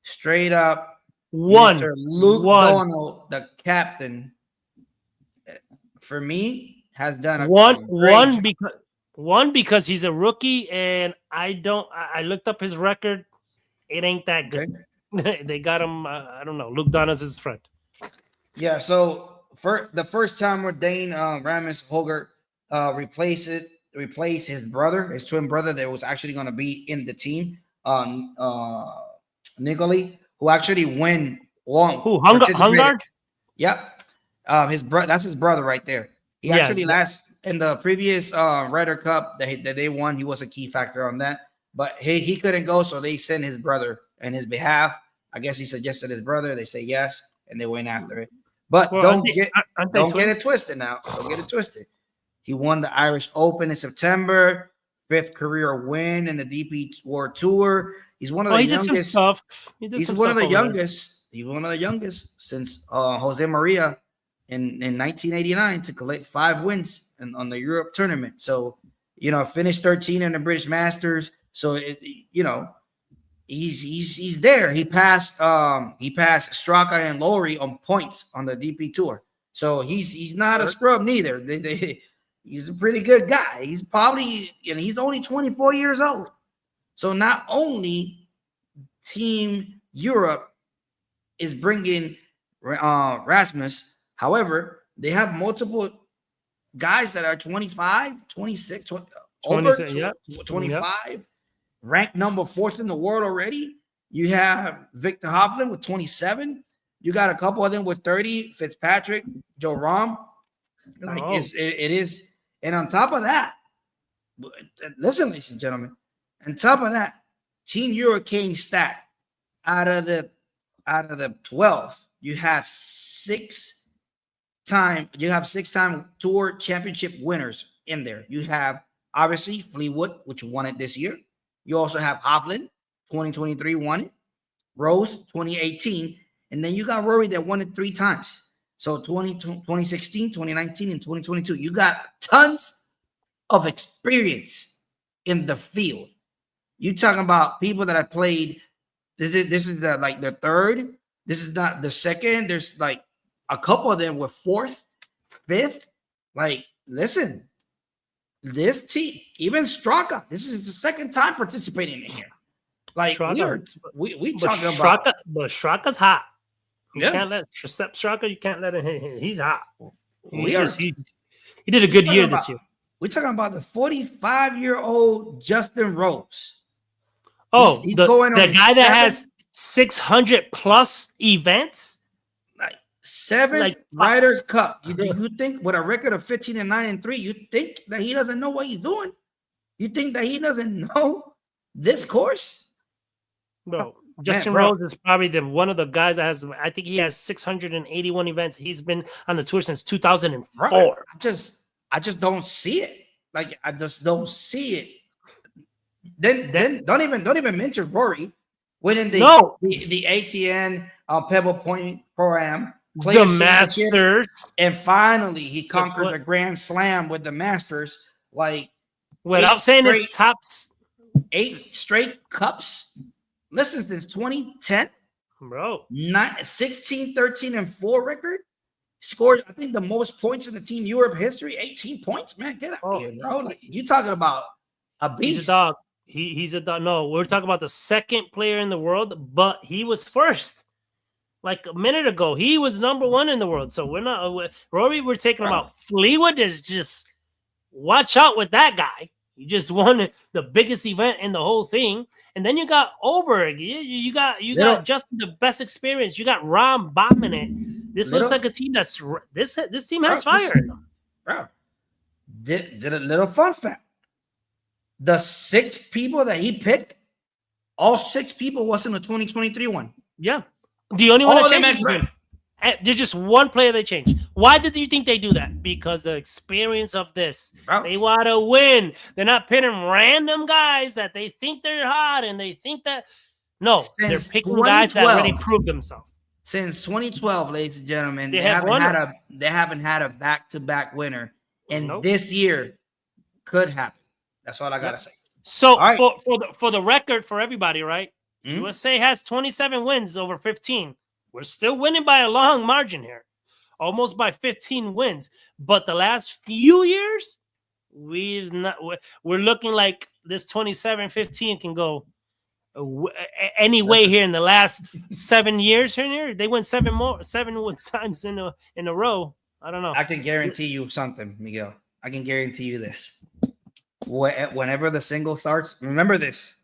Straight up, Mr. Luke Donald, the captain, for me, has done a because he's a rookie, and I looked up his record. It ain't that good. Okay. They got him. I don't know. Luke Donald's his friend. Yeah. So for the first time where Dane Ramis Holger replaced his brother, his twin brother that was actually going to be in the team, Nicoli, who actually won. Who Hungard? Yep. That's his brother right there. He actually last in the previous Ryder Cup that they won. He was a key factor on that, but he couldn't go, so they sent his brother in his behalf. I guess he suggested his brother. They say yes, and they went after it. But don't get it twisted now. Don't get it twisted. He won the Irish Open in September, 5th career win in the DP World Tour. He's one of the youngest. He's one of the youngest. He's one of the youngest since Jose Maria in 1989 to collect 5 wins on the Europe tournament. So, finished 13 in the British Masters. So, he's there. He passed Straka and Lowry on points on the DP Tour. So he's not a scrub neither. He's a pretty good guy. He's probably, he's only 24 years old. So not only Team Europe is bringing Rasmus, however, they have multiple guys that are 25, 26, 25, ranked number 4th in the world already. You have Victor Hovland with 27. You got a couple of them with 30, Fitzpatrick, Joe Rahm. It is. And on top of that, listen, ladies and gentlemen, on top of that, Team Europe came stacked. Out of the 12, you have 6 six-time tour championship winners in there. You have obviously Fleetwood, which won it this year. You also have Hovland, 2023 won it. Rose, 2018. And then you got Rory that won it 3 times. So 2016, 2019, and 2022. You got tons of experience in the field. You talking about people that have played. This is the third. This is not the second. There's like a couple of them were 4th, 5th. Like, listen, this team, even Straka, this is the second time participating in here. Like, we talking about. But Straka's hot. You Yeah. can't let Straka. You can't let him. He's hot. He did a good year this year. We're talking about the 45-year-old Justin Rose. Oh, he's the going on guy that 7 has 600 plus events, like 7 like, Ryder Cup. You think with a record of 15-9-3, you think that he doesn't know what he's doing? You think that he doesn't know this course? bro. Justin bro. Rose is probably one of the guys that has. I think he has 681 events. He's been on the tour since 2004. Bro, I just don't see it. Like, I just don't see it. Then don't even mention Rory winning the ATN Pebble Point Pro-Am, the Masters, and finally he conquered the Grand Slam with the Masters. Like, without saying his tops, 8 straight cups. Listen, since 2010, bro, 16, 13, and 4 record. Scored, I think, the most points in the Team Europe history, 18 points. Man, get out here, bro. Like, you talking about a beast. He's a dog. He's a dog. No, we're talking about the second player in the world, but he was first. Like a minute ago, he was number 1 in the world. So we're not Rory. We're taking about Fleetwood. Is just watch out with that guy. He just won the biggest event in the whole thing. And then you got Oberg. You got just the best experience. You got Ron bombing it. This looks like a team that's this team has fire. Bro, did a little fun fact. The 6 people that he picked, all 6 people was in the 2023 one. Yeah. The only one that changed. There's just one player they changed. Why did you think they do that? Because the experience of this. Bro. They want to win. They're not pitting random guys that they think they're hot and they think that. No, they're picking guys that already proved themselves. Since 2012, ladies and gentlemen, they haven't had a back-to-back winner. And this year could happen. That's all I gotta say. So for the record for everybody, right? USA has 27 wins over 15. We're still winning by a long margin here, almost by 15 wins. But the last few years, we're looking like this 27-15 can go any way here in the last 7 years. Here, they win 7 times in a row. I don't know. I can guarantee you something, Miguel. I can guarantee you this. Whenever the single starts, remember this.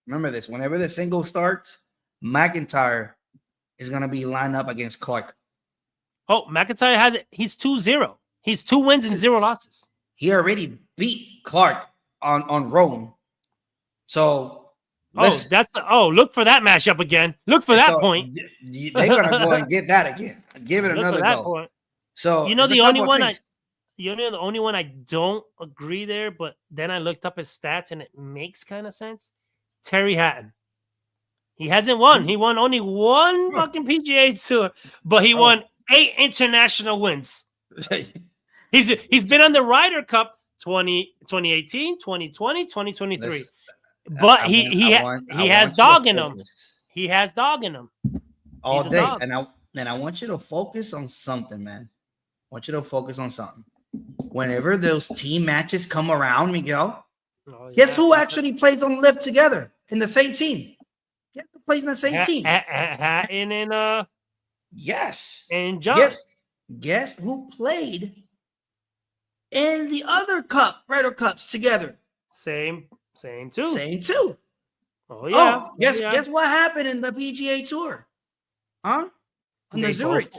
Whenever the single starts, McIntyre is going to be lined up against Clark. Oh, McIntyre has it. He's 2-0. He's 2 wins and 0 losses. He already beat Clark on Rome. So, look for that matchup again. Look for that point. They're going to go and get that again. Give it another go. Point. So, the only one I don't agree there, but then I looked up his stats and it makes kind of sense. Terry Hatton. He hasn't won. He won only 1 fucking PGA tour, but he won 8 international wins. He's been on the Ryder Cup 2018, 2020, 2023. But he has dog in him. He has dog in him. All day. And I want you to focus on something, man. I want you to focus on something. Whenever those team matches come around, Miguel, guess who actually plays on Live together in the same team? Guess who plays in the same team? Yes. And John. Guess who played in the other Ryder Cups together? Same too. Same too. Oh yeah. Guess what happened in the PGA Tour? Huh? On the Zurich.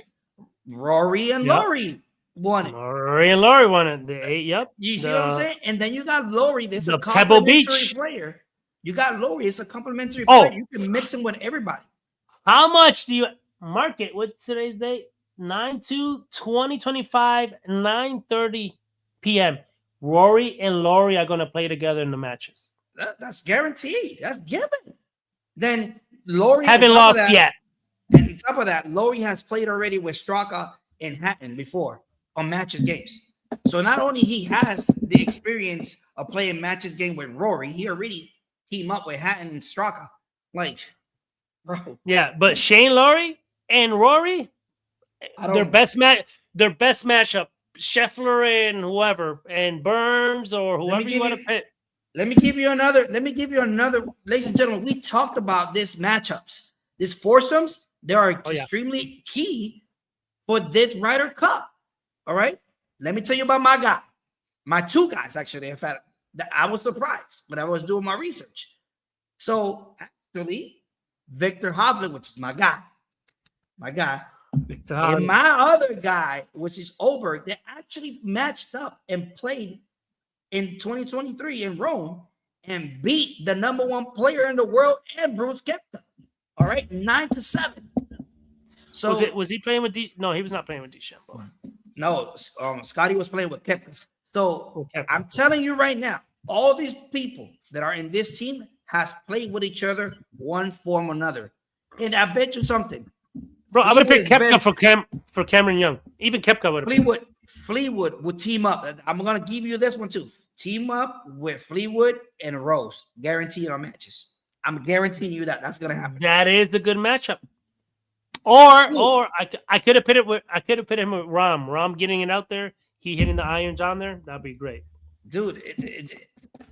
Rory and Laurie won it. Rory and Laurie won it. The 8. Yep. You see what I'm saying? And then you got Laurie. This is a Pebble Beach player. You got Laurie. It's a complimentary player. You can mix him with everybody. How much do you market with today's date? 9/2/2025, 9:30 p.m. Rory and Laurie are going to play together in the matches. That's guaranteed. That's given. Then Laurie Haven't lost yet. And on top of that, Laurie has played already with Straka and Hatton before on matches games. So not only he has the experience of playing matches game with Rory, he already teamed up with Hatton and Straka. Like, bro. Yeah, but Shane Laurie and Rory, their best matchup, Scheffler and whoever, and Burns or whoever you want to pick. Let me give you another, ladies and gentlemen. We talked about these matchups, these foursomes. They are extremely key for this Ryder Cup. All right. Let me tell you about my guy, my two guys, actually. In fact, I was surprised, but I was doing my research. So actually, Victor Hovland, which is my guy, Victor Hovland. and my other guy, which is Oberg, they actually matched up and played in 2023 in Rome and beat the #1 player in the world and Bruce Koepka. All right, 9-7. So was he playing with No, he was not playing with DeChambeau. No, Scotty was playing with Koepka. So I'm telling you right now, all these people that are in this team has played with each other one form or another. And I bet you something. Bro, I'm going to pick Koepka for Cameron Young. Even Koepka would have Fleetwood would team up. I'm going to give you this one too. Team up with Fleetwood and Rose. Guaranteed on matches. I'm guaranteeing you that that's going to happen. That is the good matchup. Or I could have put him with Rahm. Rahm getting it out there, he hitting the irons on there. That'd be great, dude.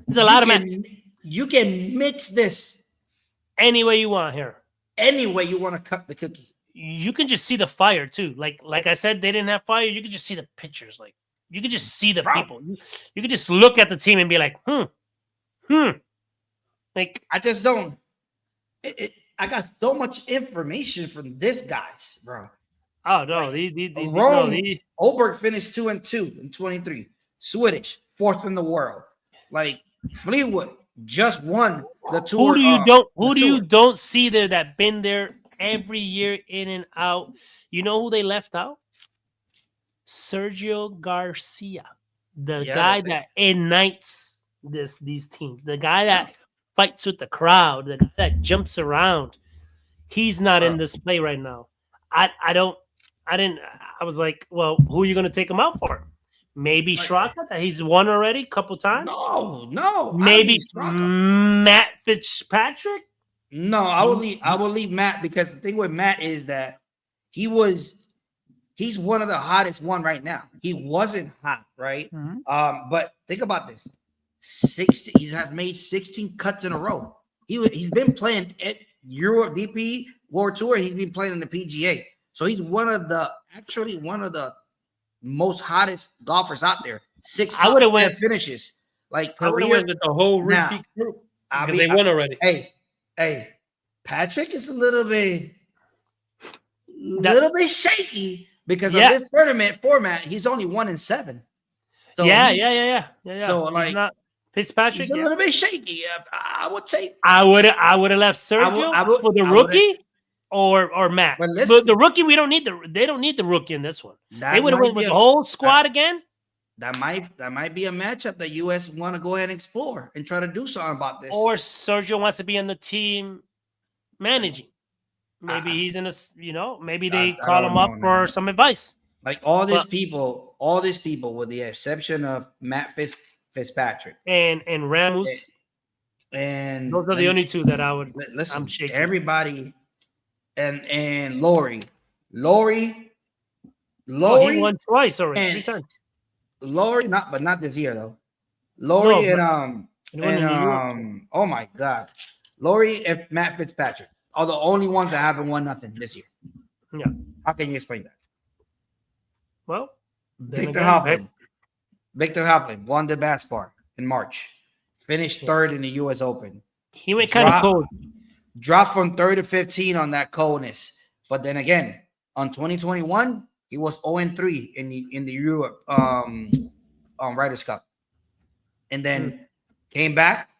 There's a lot of you can mix this any way you want here. Any way you want to cut the cookie. You can just see the fire too. Like I said, they didn't have fire. You could just see the pictures. Like you could just see the people. You could just look at the team and be like, Like I just don't. I got so much information from this guys, bro. Oh no, Oberg finished 2-2 in 23. Swedish, 4th in the world. Like Fleetwood just won the tour. Who do you don't see there that been there every year in and out? You know who they left out? Sergio Garcia, the guy that ignites these teams, the guy that fights with the crowd, the guy that jumps around. He's not in this play right now. I was like, well, who are you going to take him out for? Maybe Straka, that he's won already a couple times. No. Maybe Matt Fitzpatrick. No, I will leave Matt, because the thing with Matt is that he's one of the hottest one right now. He wasn't hot, right? Mm-hmm. But think about this. He has made 16 cuts in a row. He's been playing at Euro DP World Tour. He's been playing in the PGA. So he's one of the most hottest golfers out there. 6 I would have went finishes. Like I would have went with the whole repeat group because they won already. Hey, Patrick is a little bit shaky because of this tournament format. He's only 1-7. So yeah. So like Fitzpatrick, he's a little bit shaky. I would take. I would have left Sergio for the rookie or Matt. But listen, the rookie, they don't need the rookie in this one. They would have went with the whole squad again. That might be a matchup that US want to go ahead and explore and try to do something about this. Or Sergio wants to be on the team managing. Maybe he's in a, maybe they call him up for some advice. Like all these people, with the exception of Matt Fitzpatrick and Ramos, and those are the only two that I would. Listen, I'm shaking. Everybody, and Laurie. He won twice already, 3 times. Laurie, not this year though. Laurie oh my God, Laurie and Matt Fitzpatrick are the only ones that haven't won nothing this year. Yeah, how can you explain that? Well, Victor Hovland won the Batspar in March, finished 3rd in the U.S. Open. He went kind of cold. Dropped from 3rd to 15 on that coldness, but then again on 2021 he was 0-3 in the Europe Ryder Cup, and then came back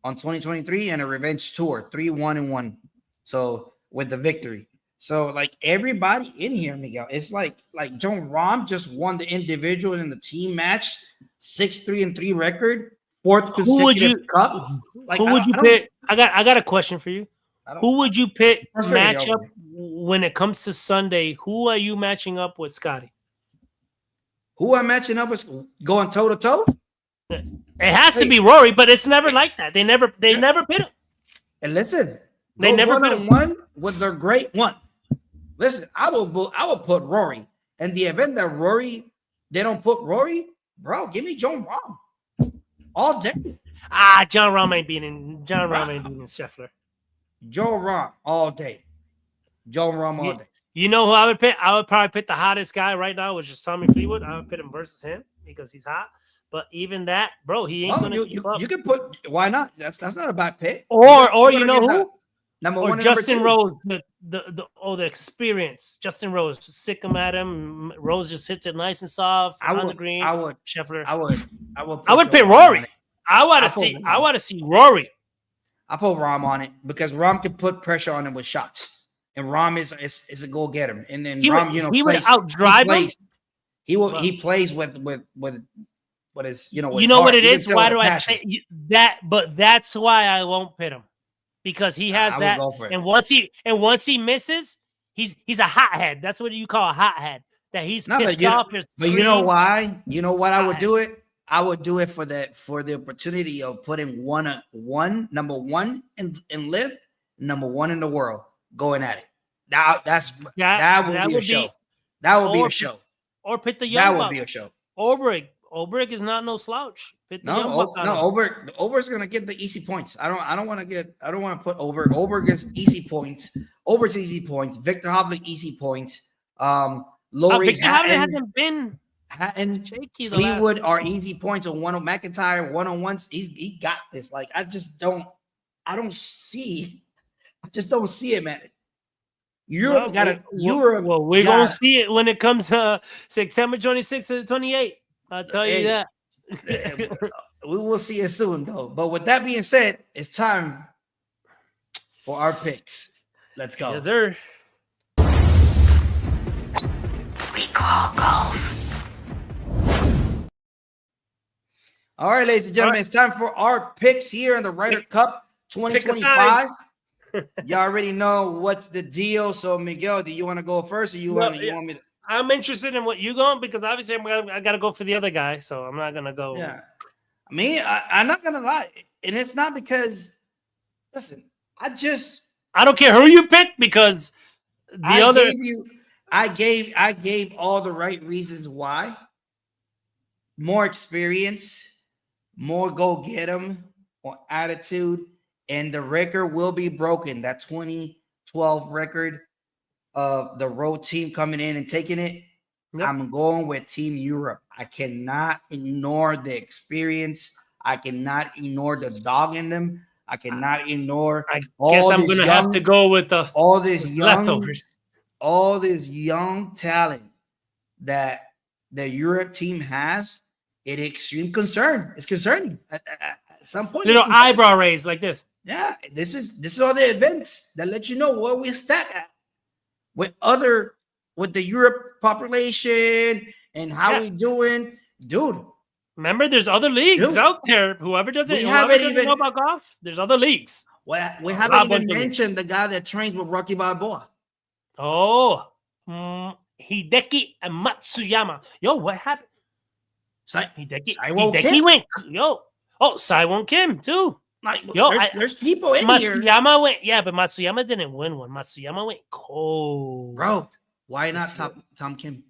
on 2023 and a revenge tour 3-1-1. So with the victory, So like everybody in here, Miguel, it's like John Rahm just won the individual in the team match, 6-3-3 record, 4th consecutive cup. Like, who would you pick? I got a question for you. Who would you pick match up when it comes to Sunday? Who are you matching up with, Scotty? Who I'm matching up with going toe to toe? It has to be Rory, but it's never like that. They never pit him. And listen, they never pit him. One with their great one. Listen, I will put Rory. And the event that they don't put Rory, bro, give me John Rahm all day. John Rahm ain't beating Scheffler. Joe Rahm all day. Joe Rahm all day. You know who I would pick? I would probably pick the hottest guy right now, which is Tommy Fleetwood. I would pit him versus him because he's hot. But even that, bro, he ain't gonna keep up. You can put. Why not? That's not a bad pick. Or you know who? Number or one, Justin Rose. The experience. Justin Rose, sick him at him. Rose just hits it nice and soft on the green. I would. Scheffler. I would pick Rory. I want to see Rory. I put Rahm on it because Rahm can put pressure on him with shots, and Rahm is a go getter. And then Rahm, he would outdrive him. He plays with what is you know what it is. Why do I say that? But that's why I won't pit him because he has that. And once he misses, he's a hothead. That's what you call a hothead. That he's pissed off. But you know why? You know what I would do it. I would do it for the opportunity of putting number one in live, number one in the world going at it. That would be a show. That would be a show. Or pit the young. That would be a show. Oberg is not no slouch. Oberg's gonna get the easy points. I don't want to put Oberg. Oberg is easy points. Oberg's easy points. Victor Hovland easy points. Laurie Victor Hovland hasn't been. Hatton, Fleetwood are easy points on McIntyre one-on-ones. He got this. Like I just don't see it, man. Europe got it. Europe. Well, we're gonna see it when it comes to September 26th to the 28th. I'll tell you that. We will see it soon, though. But with that being said, it's time for our picks. Let's go. Yes, sir. We call golf. All right, ladies and gentlemen, It's time for our picks here in the Ryder Cup 2025. You already know what's the deal. So, Miguel, do you want to go first, or you want me to? I'm interested in what you going because obviously I got to go for the other guy, so I'm not gonna go. Yeah, I'm not gonna lie, and it's not because. Listen, I don't care who you pick because I gave all the right reasons why. More experience, more go get 'em, more attitude, and the record will be broken. That 2012 record of the road team coming in and taking it. Yep. I'm going with Team Europe. I cannot ignore the experience. I cannot ignore the dog in them. I cannot ignore. I guess I'm going to have to go with all this young leftovers. All this young talent that the Europe team has. It's extreme concern. It's concerning at some point. Eyebrow raise like this. Yeah, this is all the events that let you know where we stack at with the Europe population and how we doing, dude. Remember, there's other leagues out there. Whoever doesn't know about golf, there's other leagues. Well, we haven't even mentioned the guy that trains with Rocky Balboa. Oh, Hideki and Matsuyama. Yo, what happened? Hideki went. Yo, Saiwon Kim too. Like, there's people in here. Matsuyama went. Yeah, but Matsuyama didn't win one. Matsuyama went cold. Bro, why not Tom Kim?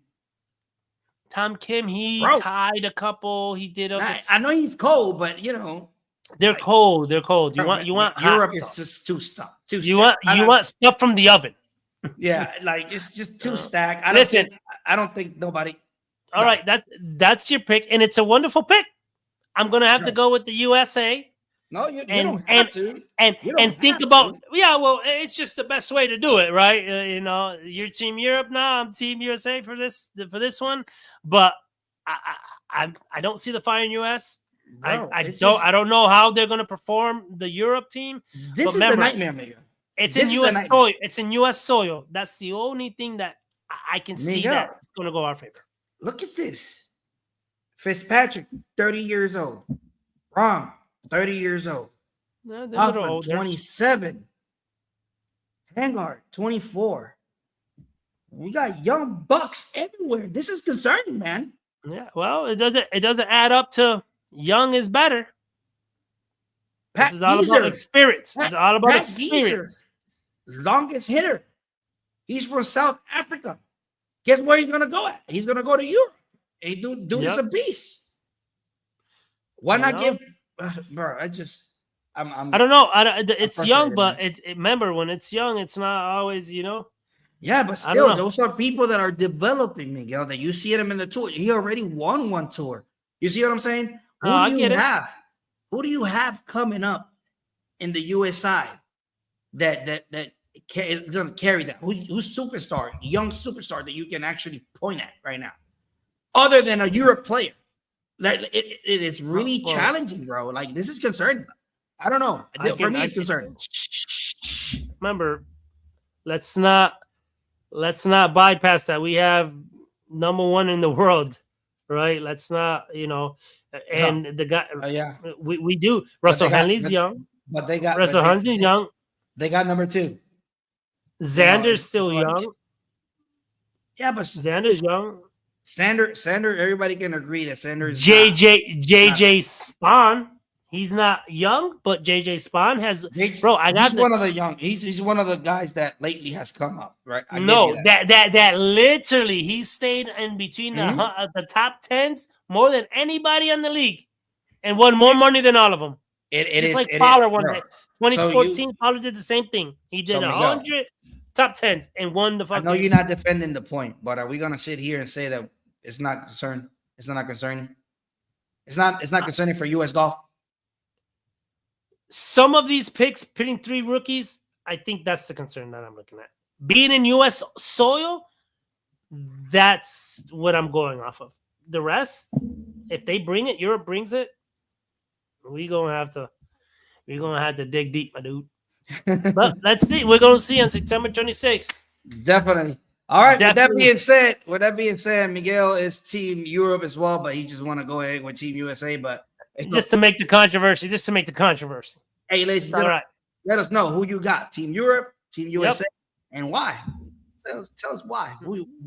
Tom Kim, he tied a couple. He did. I know he's cold, but they're cold. They're cold. You want Europe is just too stuff. You want stuff from the oven. Yeah, like it's just too stacked. I don't think nobody. All right, that's your pick, and it's a wonderful pick. I'm gonna have to go with the USA. No, you don't have to. And think about well, it's just the best way to do it, right? You're Team Europe now. I'm Team USA for this one, but I don't see the fire in US. I don't know how they're gonna perform the Europe team. This is the nightmare, Miguel. It's This in is the U.S. night- soil. It's in U.S. soil. That's the only thing that I can see Miguel. that's going to go our favor. Look at this. Fitzpatrick, 30 years old. Rom, 30 years old. No, they're a little Hoffman, older. 27. Hangard, 24. We got young bucks everywhere. This is concerning, man. Yeah, well, it doesn't add up to young is better. Pat This is all Geezer. about experience. It's all about Pat Geezer, experience. longest hitter. He's from South Africa. Guess where he's gonna go at? He's gonna go to Europe. Hey, dude is Yep. a beast. Why You not know? give, bro? I don't know. It's young, frustrated, but man. remember when it's young, it's not always, Yeah, but I don't still, know. those are people that are developing, Miguel. That you see them in the tour. He already won one tour. You see what I'm saying? Who I do you get it. have? Who do you have coming up in the US side that is going to carry that? Who's superstar, young superstar that you can actually point at right now, other than a Europe player? That it is really Well, challenging, bro. Like this is concerning. I don't know. For me, it's concerning. Remember, let's not bypass that. We have number one in the world, right? Let's not, and the guy, Yeah, we do. Russell they got- Henley's young. but they got Russell Henley's young. They got number 2. Xander's still like- young. Yeah, but Xander's young. Sander, everybody can agree that Sander is JJ Spawn. He's not young, but JJ Spawn has. Bro, I got one of the young. He's one of the guys that lately has come up, right? I give No, you that. that literally he stayed in between the top 10s more than anybody in the league, and won more money than all of them. It Just is like it Fowler is, one bro. day. 2014, Fowler did the same thing. He did So, Miguel, 100 top 10s and won the I fucking. know you're not defending the point, but are we gonna sit here and say that it's not concerned? It's not concerning. It's not concerning for U.S. golf. Some of these picks, pitting 3 rookies, I think that's the concern that I'm looking at. Being in U.S. soil, that's what I'm going off of. The rest, if they bring it, Europe brings it, we're gonna have to dig deep, my dude. But let's see. We're gonna see on September 26th. Definitely. All right. Definitely. With that being said, Miguel is Team Europe as well, but he just want to go ahead with Team USA. But it's Just to make the controversy. Hey, ladies and All gentlemen, right. let us know who you got. Team Europe, Team USA, and why. Tell us why.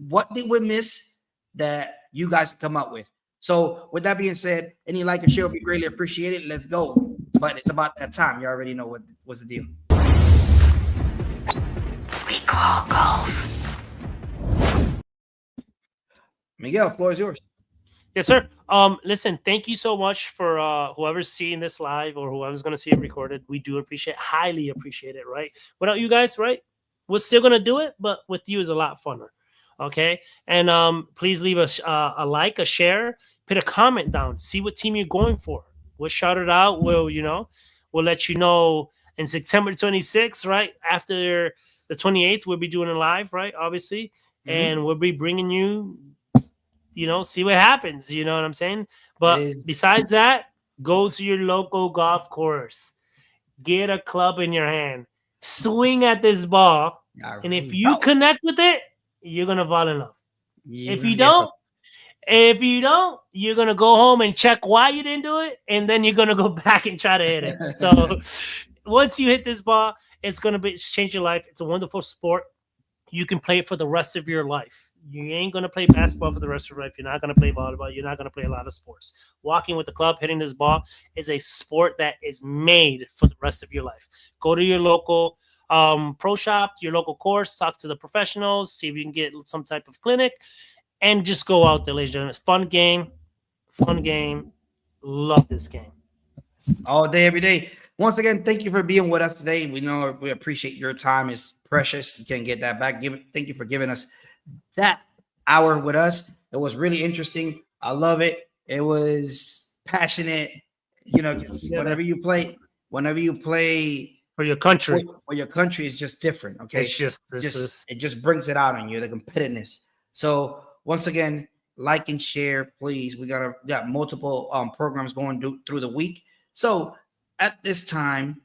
What did we miss that you guys come up with? So with that being said, any like and share will be greatly appreciated. Let's go. But it's about that time. You already know what's the deal. We call golf. Miguel, floor is yours. Yes, sir. Listen, thank you so much for whoever's seeing this live or whoever's going to see it recorded. We do highly appreciate it, right? Without you guys, right? We're still going to do it, but with you is a lot funner. Okay. And please leave us a like, a share, put a comment down, see what team you're going for. We'll shout it out. We'll let you know in September 26th, right? After the 28th, we'll be doing it live, right? Obviously. And we'll be bringing you, see what happens. You know what I'm saying? But besides that, go to your local golf course, get a club in your hand, swing at this ball. And if you connect with it, you're going to fall in love. If you don't, you're going to go home and check why you didn't do it. And then you're going to go back and try to hit it. So once you hit this ball, it's going to change your life. It's a wonderful sport. You can play it for the rest of your life. You ain't going to play basketball for the rest of your life. You're not going to play volleyball. You're not going to play a lot of sports. Walking with the club, hitting this ball is a sport that is made for the rest of your life. Go to your local pro shop, your local course, talk to the professionals, see if you can get some type of clinic, and just go out there, ladies and gentlemen. Fun game. Love this game. All day, every day. Once again, thank you for being with us today. We appreciate your time. It's precious. You can't get that back. Thank you for giving us that hour with us. It was really interesting. I love it. It was passionate. Whenever you play for your country, is just different. Okay, it just brings it out on you, the competitiveness. So once again, like and share, please. We got multiple programs going through the week. So at this time,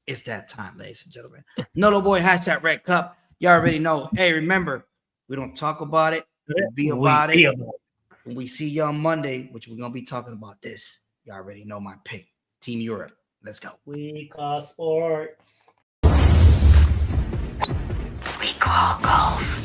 It's that time, ladies and gentlemen. Nolo Boy, hashtag Red Cup. You already know. Hey, remember, we don't talk about it. We be about it. When we see you on Monday, which we're going to be talking about this. You already know my pick. Team Europe. Let's go. We call sports. We call golf.